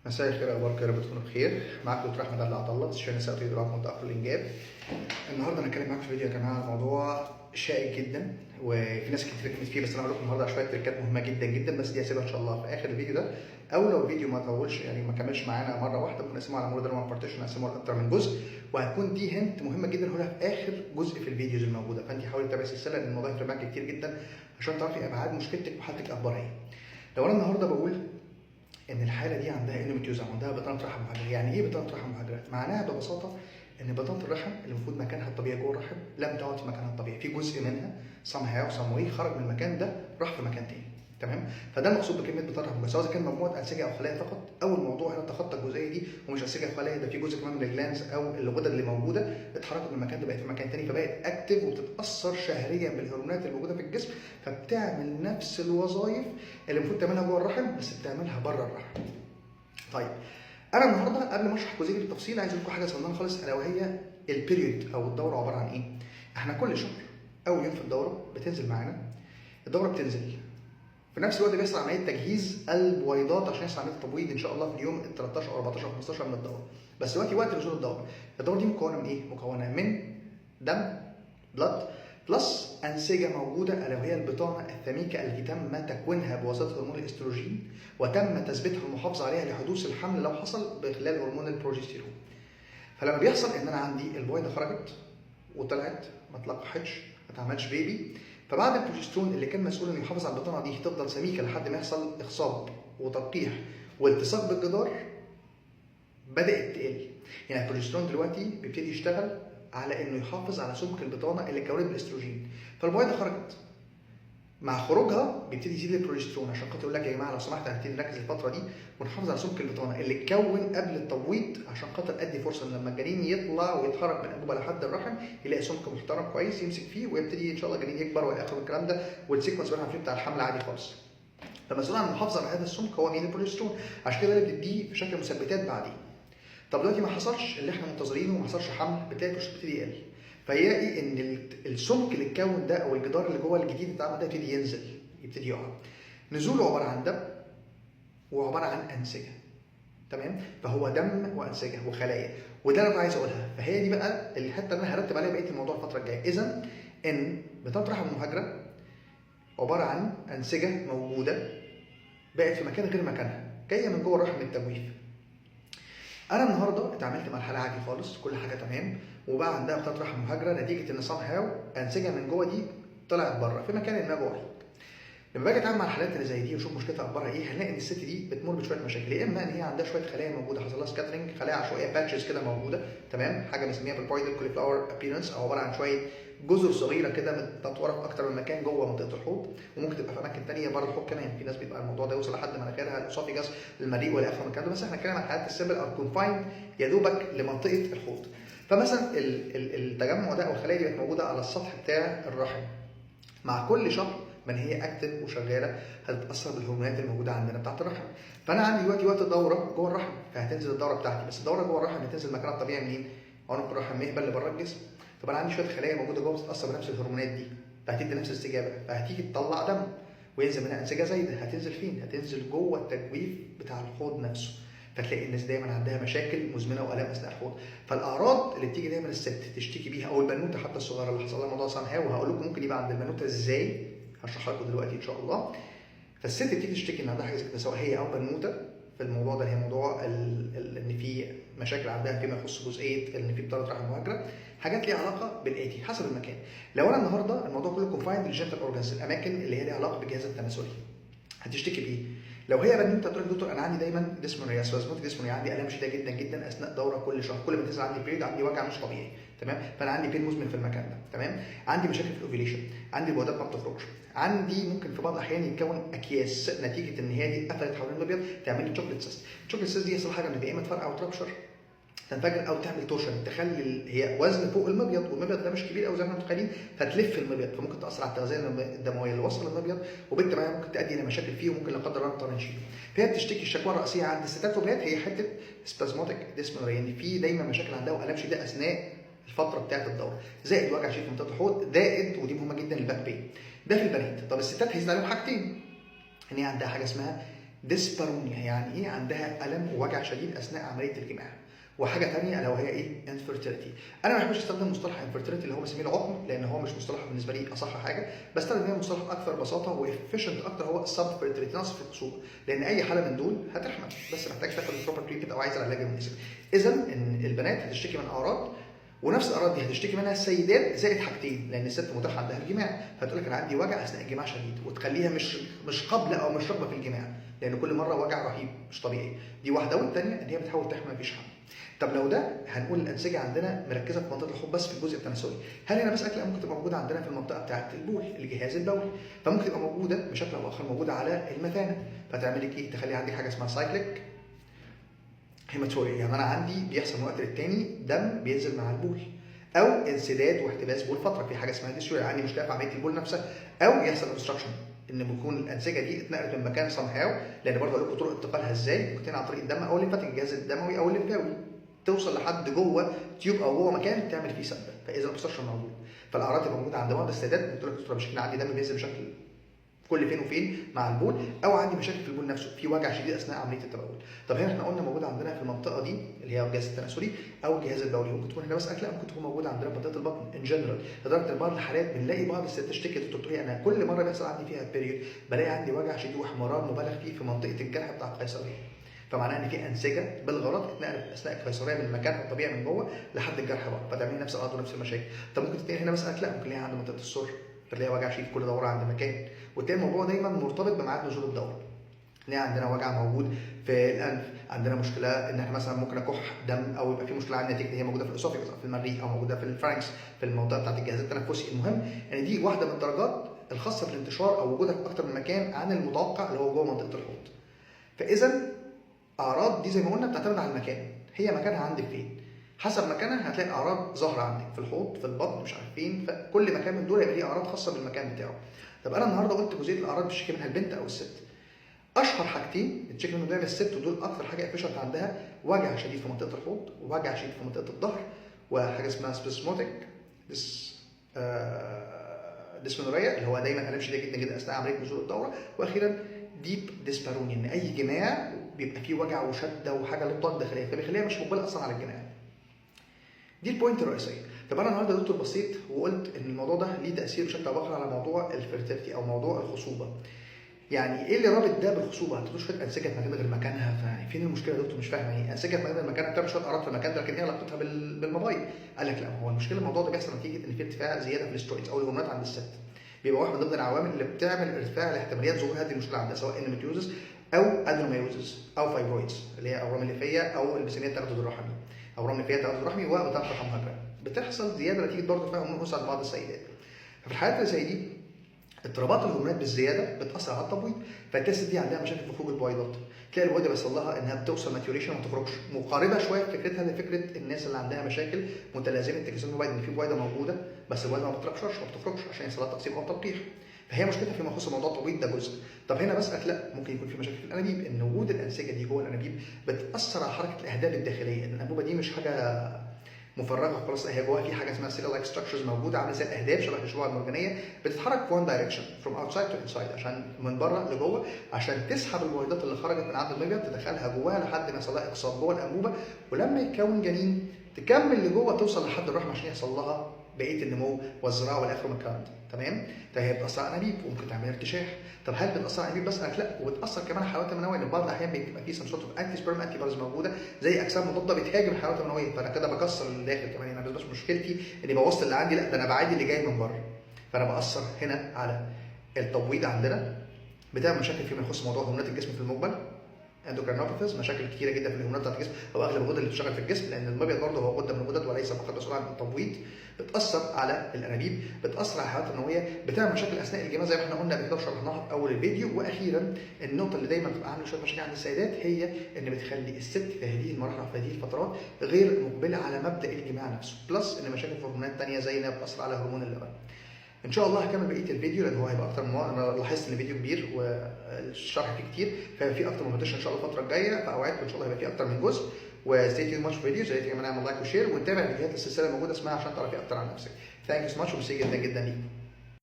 مساء الخير، اخباركم؟ يا رب تكونوا بخير. معاكم دكتور احمد عبد الله، استشاري نساء وتوليد رعاية متاخر الانجاب. النهارده هنتكلم معاكم في فيديو يا جماعه عن موضوع شائك جدا وفي ناس كتير اتكلمت فيه، بس انا هقول لكم النهارده على شويه تريكات مهمه جدا جدا، بس دي هسيبها ان شاء الله في اخر الفيديو ده. او لو الفيديو ما طولش يعني ما كملش معانا مره واحده، ممكن نقسمه على مودرن بارتيشن، نقسمه لاكتر من جزء، وهتكون دي هنت مهمه جدا هقولها في اخر جزء في الفيديوز الموجوده. فانت حاولي تتابعي السلسله لان الموضوع هيفرق معاكي كتير جدا عشان تعرفي ابعاد مشكلتك وحالتك اخبارها ايه. لو انا النهارده بقول ان الحاله دي عندها اندوميتريوز، عندها بطانه رحم مهاجره. يعني ايه بطانه رحم مهاجره؟ معناها ببساطه ان بطانه الرحم اللي المفروض مكانها الطبيعي جوه الرحم لم تعد في مكانها الطبيعي، في جزء منها somehow some way خرج من المكان ده راح في مكان تاني. تمام؟ فده المقصود بكلمه بطانه رحم مهاجره، سواء كان مجموعه انسجه او خلايا فقط، او الموضوع هنا تخطى الجزئيه دي ومش انسجه وخلايا، ده في جزء كمان من الجلانز او الغدد اللي موجوده اتحركت من المكان ده بقت في مكان تاني، فبقت اكتف وبتتاثر شهريا بالهرمونات الموجوده في الجسم، فبتعمل نفس الوظائف اللي المفروض تعملها جوه الرحم بس بتعملها بره الرحم. طيب انا النهارده قبل ما اشرح الجزئيه بالتفصيل عايز اقول لكم حاجه صغيره خالص، الا وهي البيريود او الدوره عباره عن ايه؟ احنا كل شهر اول يوم في الدوره بتنزل معانا. الدوره بتنزل في نفس الوقت بيحصل عمليه تجهيز البويضات عشان يحصل عمليه التبويض ان شاء الله في اليوم ال 13 او 14 او 15 من الدوره. بس دلوقتي وقت نزول الدوره دي مكونه من ايه؟ مكونه من دم بلاد بلس انسجه موجوده الا وهي البطانه الثميكه التي تم تكوينها بواسطه هرمون الاستروجين وتم تثبيتها والمحافظه عليها لحدوث الحمل لو حصل بخلال هرمون البروجستيرون. فلما بيحصل ان انا عندي البويضه خرجت وطلعت ما اتلقحتش ما اتعملش بيبي، فبعد البروجسترون اللي كان مسؤول انه يحافظ على البطانه دي تفضل سميكه لحد ما يحصل اخصاب وتلقيح والتصاق بالجدار بدات تقل. يعني البروجسترون دلوقتي بيبتدي يشتغل على انه يحافظ على سمك البطانه اللي كونت بالاستروجين، فالبويضه خرجت. مع خروجها بيبتدي يزيد البروجسترون عشان خاطر يقول لك يا جماعه لو سمحت هنبتدي نركز الفتره دي ونحافظ على سمك البطانه اللي اتكون قبل التبويض عشان خاطر ادي فرصه ان لما الجنين يطلع ويتحرك من الانبوبه لحد الرحم يلاقي سمك محترم كويس يمسك فيه ويبتدي ان شاء الله الجنين يكبر والى اخره الكلام ده، والسيكونس بتاع الحمل عادي خالص. فمسؤول عن المحافظه على هذا السمك هو مين؟ البروجسترون. عشان كده بنديه في شكل مثبتات بعدين. طب دلوقتي ما حصلش اللي احنا منتظرينه وما حصلش حمل، بتلاقي البروجسترون بيبتدي يقل، فيلاقي ان السمك اللي اتكون ده او الجدار اللي جوه الجديد اتعمل ده يبتدي ينزل، يبتدي يقع. نزوله عباره عن دم وعباره عن انسجه. تمام؟ فهو دم وانسجه وخلايا، وده اللي انا عايز اقولها. فهي دي بقى الحته اللي انا هرتب عليها بقيه الموضوع الفتره الجايه. اذا ان بطانه رحم المهاجره عباره عن انسجه موجوده بقت في مكان غير مكانها، جايه من جوه الرحم التجويف. انا النهارده اتعاملت مع الحاله عادي خالص، كل حاجه تمام، وبقى عندها بطانه رحم مهاجره نتيجه ان somehow انسجه من جوه دي طلعت بره في مكان ما جوه. لما باجي اتعامل مع الحالات اللي زي دي واشوف مشكلتها اخبارها ايه، هنلاقي ان الست دي بتمر بشويه مشاكل، يا اما ان هي عندها شويه خلايا موجوده حصل لها سكاترنج، خلايا عشوائيه باتشز كده موجوده، تمام؟ حاجه بنسميها بالبويدال كوليفلاور ابيرنس، او عباره عن شويه جزر صغيره كده متطوره في اكتر من مكان جوه منطقه الحوض، وممكن تبقى في اماكن ثانيه بره الحوض كمان. في ناس بيبقى الموضوع ده يوصل لحد مناخيرها، الاسوفيجاس، المريء والى اخره من الكلام ده، بس احنا بنتكلم عن الحالات السيمبل او كونفايند يا دوبك لمنطقه الحوض. فمثلا التجمع ده او الخلايا دي بقت موجوده على السطح بتاع الرحم. مع كل شهر من هي اكتف وشغاله هتتاثر بالهرمونات الموجوده عندنا بتاعت الرحم. فانا عندي دلوقتي وقت الدوره جوه الرحم، فهتنزل الدوره بتاعتي، بس الدوره جوه الرحم بتنزل مكانها الطبيعي منين؟ عنق الرحم مهبل اللي بره الجسم. طب انا عندي شويه خلايا موجوده جوه بتتاثر بنفس الهرمونات دي، فهتدي نفس الاستجابه، فهتيجي تطلع دم وينزل منها انسجه زايده. هتنزل فين؟ هتنزل جوه التجويف بتاع الحوض نفسه. فتلاقي الناس دايما عندها مشاكل مزمنه والام اثناء الحوض. فالاعراض اللي بتيجي دايما الست تشتكي بيها او البنوته حتى الصغيره اللي حصل لها موضوع سامها، وهقول لكم ممكن يبقى عند البنوته ازاي، هشرح لكم دلوقتي ان شاء الله. فالست بتيجي تشتكي ان عندها حاجه زي كده سواء هي او بنوته في الموضوع ده، هي موضوع ان في مشاكل عندها فيما يخص جزئيه ان في بطانه رحم مهاجره، حاجات ليها علاقه بالاتي حسب المكان. لو انا النهارده الموضوع كله كونفايند للجنتال اورجانز، الاماكن اللي هي ليها علاقه بالجهاز التناسلي، هتشتكي بايه؟ لو هي بنوته تقول لك دكتور انا عندي دايما ديسمونيا، سبازموتيك ديسمونيا، عندي الام شديده جدا جدا اثناء دوره كل شهر، كل ما تنزل عندي بيريد عندي وجع مش طبيعي، تمام؟ فانا عندي بين مزمن في المكان ده، تمام؟ عندي مشاكل في الاوفيليشن، عندي البويضات ما بتخرجش، عندي ممكن في بعض الاحيان يتكون اكياس نتيجه ان هي دي قفلت حوالين المبيض تعمل لي تشوكلت سيست. التشوكلت سيست دي يحصل حاجه من يا اما تفرقع وتربشر تنفجر او تعمل توشن تخلي هي وزن فوق المبيض، والمبيض ده مش كبير قوي زي ما احنا متخيلين، فتلف المبيض، فممكن تاثر على التغذيه الدمويه اللي وصل للمبيض، وبالتالي ممكن تؤدي الى مشاكل فيه وممكن لا قدر الله نضطر نشيله. فهي بتشتكي الشكوى الرئيسيه عند الستات والبنات هي حته سبازموتيك ديسمونوريا، يعني في دايما مشاكل عندها والام شديده اثناء الفتره بتاعه الدوره، زائد وجع شديد في منطقه الحوض، زائد ودي مهمه جدا الباك بين. ده في البنات. طب الستات هيزيد عليهم حاجتين، ان هي عندها حاجه اسمها ديسبارونيا يعني ايه؟ عندها الم ووجع شديد اثناء عمليه الجماع. وحاجه ثانيه لو هي ايه؟ انفيرتيليتي. انا ما بحبش استخدم مصطلح انفيرتيليتي اللي هو بسميه العقم، لان هو مش مصطلح بالنسبه لي اصح حاجه. بستخدم مصطلح اكثر بساطه وافيشنت اكتر، هو السب فيرتيليتي، نقص في الخصوبه. لان اي حاله من دول هتحمل، بس محتاج تاخد البروبر تريتمنت او عايز العلاج المناسب. اذا ان البنات هتشتكي من اعراض، ونفس الاعراض دي هتشتكي منها السيدات، زائد حاجتين، لان الست متاح عندها الجماع، فتقول لك انا عندي وجع اثناء الجماع شديد، وتخليها مش قبل او مش رغبه في الجماع، لان كل مره وجع رهيب مش طبيعي. دي واحده. والثانيه ان هي بتحاول تحمل مفيش حمل. طب لو ده هنقول الانسجه عندنا مركزه في منطقه الحوض بس في الجزء التناسلي، هل هنا بس لا ممكن تبقى موجوده عندنا في المنطقه بتاعه البول، الجهاز البولي، فممكن تبقى موجوده بشكل او باخر موجوده على المثانه، فتعمل لك ايه؟ تخلي عندك حاجه اسمها سايكليك هيماتوريا، يعني انا عندي بيحصل من وقت للتاني دم بينزل مع البول، او انسداد واحتباس بول فتره، في حاجه اسمها ديسيوريا، عندي مشكله في عمليه البول نفسها، او يحصل اوبستراكشن ان بيكون الانسجه دي اتنقلت من مكان سام هاو، لان برضه هقول لكم طرق انتقالها ازاي، ممكن عن طريق الدم او الليمفاتيك، الجهاز الدموي او الليمفاوي، توصل لحد جوه تيوب او جوه مكان تعمل فيه سده، فاذا الاوبستراكشن موجود. فالاعراض تبقى موجوده عند بعض السيدات، بتقول لك دكتور مشكله عندي دم بينزل بشكل كل فين وفين مع البول، او عندي مشاكل في البول نفسه، في وجع شديد اثناء عمليه التبول. طب هنا احنا قلنا موجود عندنا في المنطقه دي اللي هي الجهاز التناسلي او الجهاز البولي، ممكن تكون هنا بس لا ممكن تكون موجوده عندنا في منطقه البطن ان جنرال، لدرجه ان بعض الحالات بنلاقي بعض الستات تشتكي دكتور تقول لي انا كل مره بيحصل عندي فيها بيريود بلاقي عندي وجع شديد واحمرار مبالغ فيه في منطقه الجرح بتاع القيصريه، فمعناه ان في انسجه بالغلط اتنقلت اثناء القيصريه من مكانها الطبيعي من جوه لحد الجرح بره، فتعمل نفس الاعراض ونفس المشاكل. طب ممكن تلاقي هنا مثلا لا ممكن تلاقي عند منطقه السر، فتلاقي وجع شديد كل دوره عند مكان، وتلاقي الموضوع دايما مرتبط بميعاد نزول الدوره. نلاقي عندنا وجع موجود في الانف، عندنا مشكله ان احنا مثلا ممكن اكح دم، او يبقى في مشكله عندنا نتيجه هي موجوده في الاسوفيجس او في المريء، او موجوده في الفرنكس في المنطقه بتاعت الجهاز التنفسي. المهم يعني دي واحده من الدرجات الخاصه بالانتشار او وجودها في اكثر من مكان عن المتوقع اللي هو جوه منطقه الحوض. فاذا اعراض دي زي ما قلنا بتعتمد على المكان، هي مكانها عندك فين، حسب مكانها هتلاقي الاعراض ظاهره عندك في الحوض، في البطن، مش عارف فين، فكل مكان من دول هيبقى ليه اعراض خاصه بالمكان بتاعه. طب انا النهارده قلت جزئيه الاعراض بتشتكي منها البنت او الست. اشهر حاجتين بتشتكي منهم دايما الست، ودول اكثر حاجه افيشنت عندها، وجع شديد في منطقه الحوض، ووجع شديد في منطقه الظهر، وحاجه اسمها سبيسموتيك ديسمنوريا اللي هو دايما الم شديد جدا جدا اثناء عمليه نزول الدوره، واخيرا ديب ديسبارونيا، ان اي جماع بيبقى فيه وجع وشده وحاجه للطاقه الداخليه، فبيخليها مش مقبله اصلا على الجماع. دي البوينت الرئيسيه. طب انا النهارده يا دكتور بصيت وقلت ان الموضوع ده ليه تاثير بشكل او باخر على موضوع الفيرتيلتي او موضوع الخصوبه. يعني ايه اللي رابط ده بالخصوبه؟ هتقولوا شويه انسجه في مكان غير مكانها، ففين المشكله يا دكتور؟ مش فاهم يعني انسجه في مكان غير مكانها بتعمل شويه اعراض في المكان ده، لكن ايه علاقتها بالموبايل؟ قال لك لا، هو المشكله الموضوع ده بيحصل نتيجه ان في ارتفاع زياده في الاسترويدز او الهرمونات عند الست، بيبقى واحد من ضمن العوامل اللي بتعمل ارتفاع لاحتماليات ظهور هذه المشكله عندها، سواء اندوميتريوزس او ادينومايوزس او فايبرويدز اللي هي اورام الليفيه او اللي بنسميها التردد الرحمي، اورام الليفيه التردد الرحمي وبطانه رحم هجره، بتحصل زياده نتيجه برضه ارتفاع هرمون عند بعض السيدات. ففي الحالات اللي زي دي اضطرابات الهرمونات بالزياده بتاثر على التبويض، فالست دي عندها مشاكل في خروج البويضات، تلاقي البويضه بيحصل لها انها بتوصل ماتيوريشن وما تخرجش، مقاربه شويه في فكرتها لفكره الناس اللي عندها مشاكل متلازمه تكسير البويضه، ان في بويضه موجوده بس البويضه ما بتتركش وما بتخرجش عشان يحصل لها تقسيم او تلقيح، فهي مشكلتها فيما يخص موضوع التبويض ده جزء. طب هنا بسالك لا، ممكن يكون في مشاكل في الانابيب، ان وجود الانسجه دي جوه الانابيب بتاثر على حركه الاهداب الداخليه، ان الانبوبه دي مش حاجه مفرغه خلاص، هي جواها في حاجه اسمها سيل لايك ستراكشرز موجوده عامله زي الاهداب شبه الشعوع المرجانيه، بتتحرك في وان دايركشن فروم اوتسايد تو انسايد، عشان من بره لجوه، عشان تسحب البويضات اللي خرجت من عند المبيض تدخلها جواها لحد ما يحصل لها اقصاب جوه الانبوبه، ولما يتكون جنين تكمل لجوه توصل لحد الرحم عشان يحصل لها بقيه النمو والزراعه والاخر من الكلام ده، تمام؟ فهي بتاثر على الانابيب وممكن تعمل ارتشاح. طب هل بتاثر على الانابيب بس؟ لا، وبتاثر كمان على الحيوانات المنويه، ان بعض الاحيان بيبقى في سم سورت اوف انتي سبيرم انتي بوديز موجوده زي اجسام مضاده بتهاجم الحيوانات المنويه، فانا كده بكسر اللي داخل كمان، يعني مش مشكلتي اني بوظت اللي عندي، لا ده انا بعادي اللي جاي من بره، فانا باثر هنا على التبويض عندنا، بتعمل مشاكل فيما يخص موضوع هرمونات الجسم في المقبل، اندوكرينوباثيز، مشاكل كتيره جدا في الهرمونات بتاعت الجسم او اغلب الغدد اللي بتشتغل في الجسم، لان المبيض برضه هو غده من الغدد وليس فقط مسؤول عن التبويض، بتاثر على الانابيب، بتاثر على الحيوانات المنويه، بتعمل مشاكل اثناء الجماع زي ما احنا قلنا قبل كده وشرحناها في اول الفيديو. واخيرا النقطه اللي دايما بتبقى عامله شويه مشاكل عند السيدات هي ان بتخلي الست في هذه المراحل وفي هذه الفترات غير مقبله على مبدا الجماع نفسه، بلس ان مشاكل في هرمونات ثانيه زي انها بتاثر على هرمون اللبن. ان شاء الله هكمل بقيه الفيديو لان هو هيبقى اكتر من انا لاحظت ان الفيديو كبير والشرح فيه كتير، ففي اكتر من فيديو ان شاء الله الفتره الجايه، فاوعدكم ان شاء الله هيبقى فيه اكتر من جزء. وستي تيون ماتش فيديوز، يا ريت يا جماعه نعمل لايك وشير ونتابع فيديوهات السلسله الموجوده اسمها عشان تعرفي اكتر عن نفسك. ثانك يو سو ماتش وميرسي جدا جدا ليكم.